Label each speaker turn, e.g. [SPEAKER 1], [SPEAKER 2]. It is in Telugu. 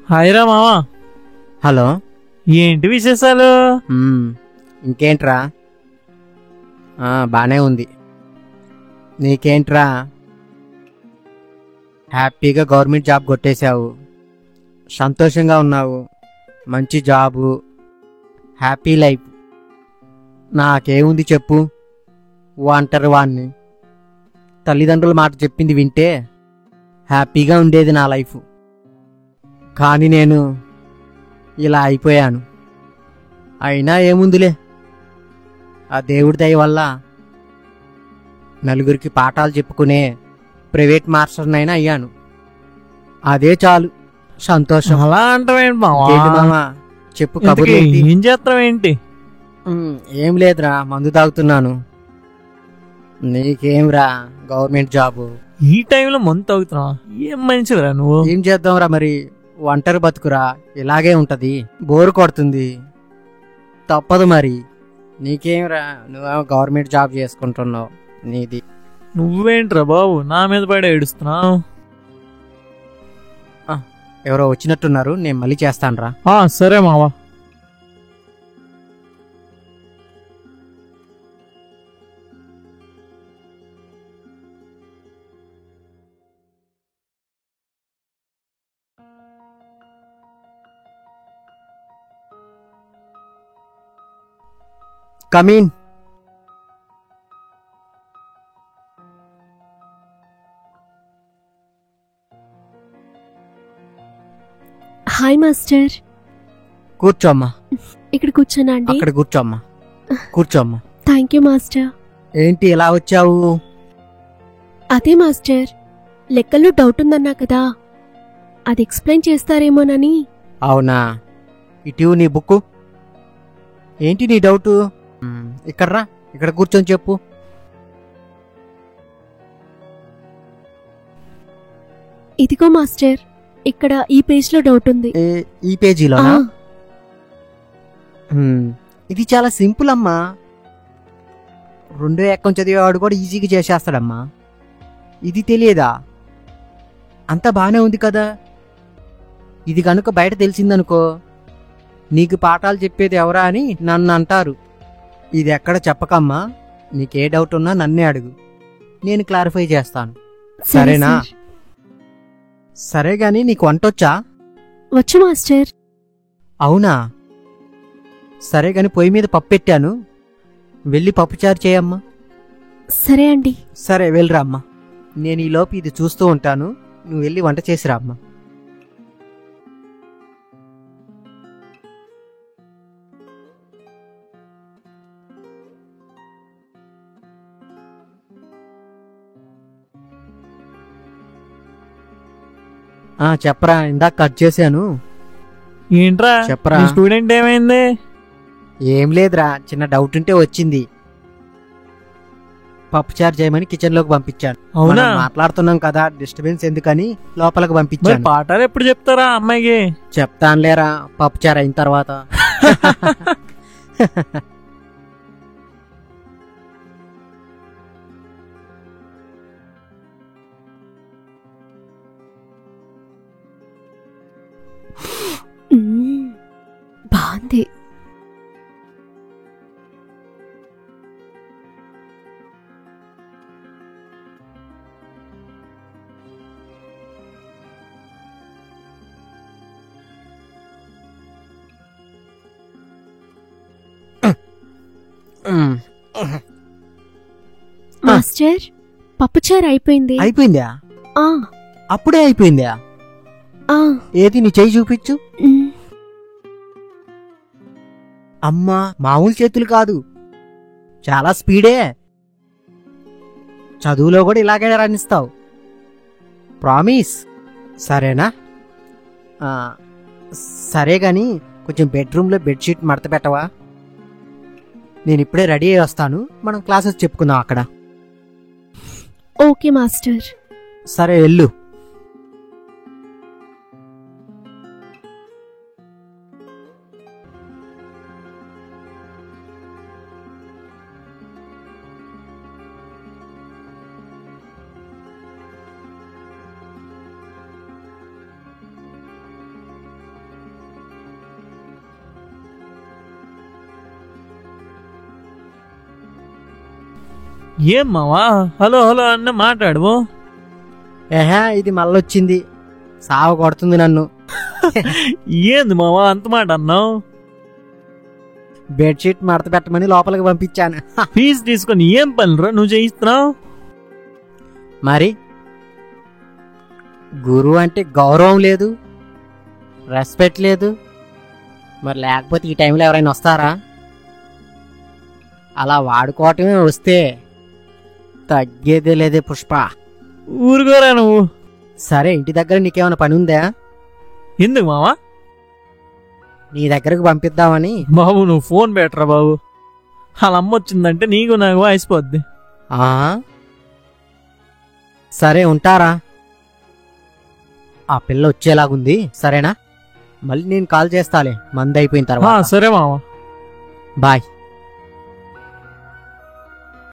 [SPEAKER 1] హాయ్రా మావా.
[SPEAKER 2] హలో.
[SPEAKER 1] ఏంటి విశేషాలు?
[SPEAKER 2] ఇంకేంట్రా? బానే ఉంది. నీకేంట్రా? హ్యాపీగా గవర్నమెంట్ జాబ్ కొట్టేశావు, సంతోషంగా ఉన్నావు, మంచి జాబు, హ్యాపీ లైఫ్. నాకేముంది చెప్పు? ఒంటరి వాణ్ణి. తల్లిదండ్రుల మాట చెప్పింది వింటే హ్యాపీగా ఉండేది నా లైఫ్. కానీ నేను ఇలా అయిపోయాను. అయినా ఏముందిలే, ఆ దేవుడి దయ వల్ల నలుగురికి పాఠాలు చెప్పుకునే ప్రైవేట్ మాస్టర్నైనా అయ్యాను. అదే చాలు సంతోషం.
[SPEAKER 1] అలా అంటావేంటి మావా?
[SPEAKER 2] మామా చెప్పు, కబుర్లు ఏంటి?
[SPEAKER 1] ఏం చేస్తావు ఏంటి?
[SPEAKER 2] ఏం లేదురా, మందు తాగుతున్నాను. నీకేంరా గవర్నమెంట్ జాబు?
[SPEAKER 1] ఈ టైంలో మందు తాగుతున్నావా? ఏం మంచిదిరా నువ్వు.
[SPEAKER 2] ఏం చేద్దాంరా మరి, ఒంటరి బతుకురా, ఇలాగే ఉంటది, బోరు కొడుతుంది, తప్పదు మరి. నీకేంరా, నువ్వేమో గవర్నమెంట్ జాబ్ చేసుకుంటున్నావు, నీది.
[SPEAKER 1] నువ్వేంట్రా బాబు నా మీద పడి ఏడుస్తున్నావు?
[SPEAKER 2] ఎవరో వచ్చినట్టున్నారు, నేను మళ్ళీ చేస్తానురా.
[SPEAKER 1] సరే మావా.
[SPEAKER 2] కమీన్.
[SPEAKER 3] Hi master.
[SPEAKER 2] కూర్చోమ్మా.
[SPEAKER 3] ఇక్కడ కూర్చోనా అండి?
[SPEAKER 2] అక్కడ కూర్చోమ్మా, కూర్చోమ్మా.
[SPEAKER 3] Thank you master.
[SPEAKER 2] ఏంటి ఇలా వచ్చావు?
[SPEAKER 3] అదే మాస్టర్, లెక్కల్లో డౌట్ ఉందన్నా కదా, అది ఎక్స్ప్లెయిన్ చేస్తారేమోనని.
[SPEAKER 2] అవునా, ఇటీవు నీ బుక్కు. ఏంటి నీ డౌటు? ఇక్కడ రా, ఇక్కడ కూర్చొని చెప్పు.
[SPEAKER 3] ఇదిగో మాస్టర్, ఇక్కడ ఈ పేజ్ లో డౌట్ ఉంది.
[SPEAKER 2] ఈ పేజీలోనా? ఇది చాలా సింపుల్ అమ్మా, రెండో ఎక్కం చదివేవాడు కూడా ఈజీగా చేసేస్తాడమ్మా. ఇది తెలియదా? అంతా బానే ఉంది కదా. ఇది కనుక బయట తెలిసిందనుకో, నీకు పాఠాలు చెప్పేది ఎవరా అని నన్ను అంటారు. ఇది ఎక్కడ చెప్పకమ్మా, నీకే డౌట్ ఉన్నా నన్నే అడుగు, నేను క్లారిఫై చేస్తాను. సరేనా? సరే గాని నీకు వంటొచ్చా?
[SPEAKER 3] వచ్చు మాస్టర్.
[SPEAKER 2] అవునా, సరే గాని పొయ్యి మీద పప్పు పెట్టాను, వెళ్ళి పప్పుచారు చేయమ్మా.
[SPEAKER 3] సరే అండి.
[SPEAKER 2] సరే వెళ్ళరా అమ్మా, నేను ఈలోపు ఇది చూస్తూ ఉంటాను, నువ్వు వెళ్ళి వంట చేసిరా అమ్మా. చెప్పరా, ఇందాక కట్ చేశాను.
[SPEAKER 1] ఏంట్రా
[SPEAKER 2] చెప్పరా.
[SPEAKER 1] స్టూడెంట్ ఏమైంది?
[SPEAKER 2] ఏం లేదురా, చిన్న డౌట్ ఉంటే వచ్చింది, పప్పుచారు చేయమని కిచెన్ లోకి పంపించాను.
[SPEAKER 1] అవునా?
[SPEAKER 2] మాట్లాడుతున్నాం కదా, డిస్టర్బెన్స్ ఎందుకని లోపలికి
[SPEAKER 1] మరి
[SPEAKER 2] పంపించాను.
[SPEAKER 1] పాఠాలు ఎప్పుడు చెప్తారా అమ్మాయికి?
[SPEAKER 2] చెప్తానులేరా, పప్పుచారు అయిన తర్వాత.
[SPEAKER 3] బాగుంది. మాస్టర్, పప్పుచారు అయిపోయింది.
[SPEAKER 2] అయిపోయిందా? అప్పుడే అయిపోయిందా? ఏది నీ చెయ్యి చూపించు. అమ్మా, మామూలు చేతులు కాదు, చాలా స్పీడే. చదువులో కూడా ఇలాగే రాణిస్తావు, ప్రామిస్. సరేనా? సరే గాని కొంచెం బెడ్రూమ్లో బెడ్షీట్ మడత పెట్టవా? నేను ఇప్పుడే రెడీ అయ్యి వస్తాను, మనం క్లాసెస్ చెప్పుకుందాం అక్కడ.
[SPEAKER 3] Okay master.
[SPEAKER 2] సరే వెళ్ళు.
[SPEAKER 1] ఏం మావా హలో హలో అన్న మాట్లాడువు.
[SPEAKER 2] ఏహా ఇది మళ్ళొచ్చింది, సావ కొడుతుంది నన్ను.
[SPEAKER 1] ఏంది మావా అంత మాట అన్నావు?
[SPEAKER 2] బెడ్షీట్ మడత పెట్టమని లోపలికి పంపించాను.
[SPEAKER 1] ఫీజు తీసుకొని ఏం పనిరా నువ్వు చేయిస్తున్నావు?
[SPEAKER 2] మరి గురువు అంటే గౌరవం లేదు, రెస్పెక్ట్ లేదు. మరి లేకపోతే ఈ టైంలో ఎవరైనా వస్తారా? అలా వాడుకోవటమే, వస్తే తగ్గేదే లేదే పుష్ప.
[SPEAKER 1] ఊరుకోరా నువ్వు.
[SPEAKER 2] సరే, ఇంటి దగ్గర నీకేమైనా పని ఉందా?
[SPEAKER 1] ఎందుకు మావా?
[SPEAKER 2] నీ దగ్గరకు పంపిద్దామని.
[SPEAKER 1] బాబు నువ్వు ఫోన్ పెట్టరా బాబు. వాళ్ళ అమ్మ వచ్చిందంటే నీకు నాకు వాయిసిపోద్ది.
[SPEAKER 2] ఆ సరే ఉంటారా? ఆ పిల్ల వచ్చేలాగుంది, సరేనా? మళ్ళీ నేను కాల్ చేస్తాలే మంది అయిపోయిన తర్వాత.
[SPEAKER 1] సరే మావా.
[SPEAKER 2] బాయ్.